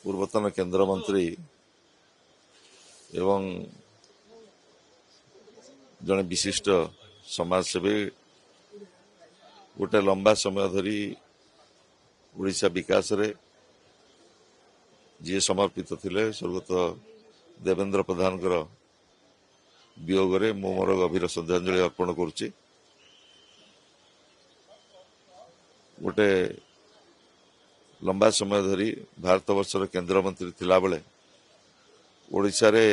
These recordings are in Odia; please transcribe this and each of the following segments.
ପୂର୍ବତନ କେନ୍ଦ୍ରମନ୍ତ୍ରୀ ଏବଂ ଜଣେ ବିଶିଷ୍ଟ ସମାଜସେବୀ ଗୋଟେ ଲମ୍ବା ସମୟ ଧରି ଓଡ଼ିଶା ବିକାଶରେ ଯିଏ ସମର୍ପିତ ଥିଲେ ସ୍ୱର୍ଗତ ଦେବେନ୍ଦ୍ର ପ୍ରଧାନଙ୍କର ବିୟୋଗରେ ମୁଁ ମୋର ଗଭୀର ଶ୍ରଦ୍ଧାଞ୍ଜଳି ଅର୍ପଣ କରୁଛି। ଗୋଟେ ଲମ୍ବା ସମୟ ଧରି ଭାରତବର୍ଷର କେନ୍ଦ୍ରମନ୍ତ୍ରୀ ଥିଲାବେଳେ ଓଡ଼ିଶାରେ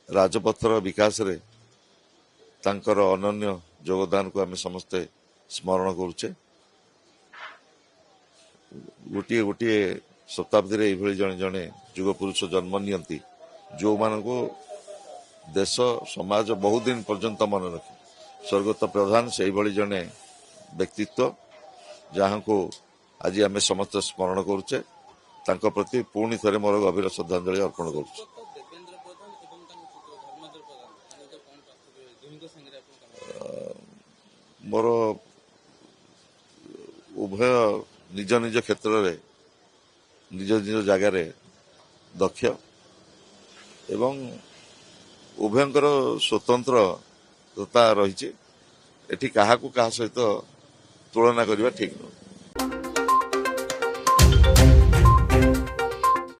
ରାଜପଥର ବିକାଶରେ ତାଙ୍କର ଅନନ୍ୟ ଯୋଗଦାନକୁ ଆମେ ସମସ୍ତେ ସ୍ମରଣ କରୁଛେ। ଗୋଟିଏ ଗୋଟିଏ ଶତାବ୍ଦୀରେ ଏଇଭଳି ଜଣେ ଜଣେ ଯୁଗପୁରୁଷ ଜନ୍ମ ନିଅନ୍ତି ଯେଉଁମାନଙ୍କୁ ଦେଶ ସମାଜ ବହୁ ଦିନ ପର୍ଯ୍ୟନ୍ତ ମନେ ରଖେ। ସ୍ୱର୍ଗତ ପ୍ରଧାନ ସେଇଭଳି ଜଣେ ବ୍ୟକ୍ତିତ୍ୱ ଯାହାଙ୍କୁ ଆଜି ଆମେ ସମସ୍ତେ ସ୍ମରଣ କରୁଛେ। ତାଙ୍କ ପ୍ରତି ପୁଣି ଥରେ ମୋର ଗଭୀର ଶ୍ରଦ୍ଧାଞ୍ଜଳି ଅର୍ପଣ କରୁଛି। ମୋର ଉଭୟ ନିଜ ନିଜ କ୍ଷେତ୍ରରେ ନିଜ ନିଜ ଜାଗାରେ ଦକ୍ଷ ଏବଂ ଉଭୟଙ୍କର ସ୍ୱତନ୍ତ୍ରତା ରହିଛି। ଏଠି କାହାକୁ କାହା ସହିତ ତୁଳନା କରିବା ଠିକ୍ ନୁହେଁ।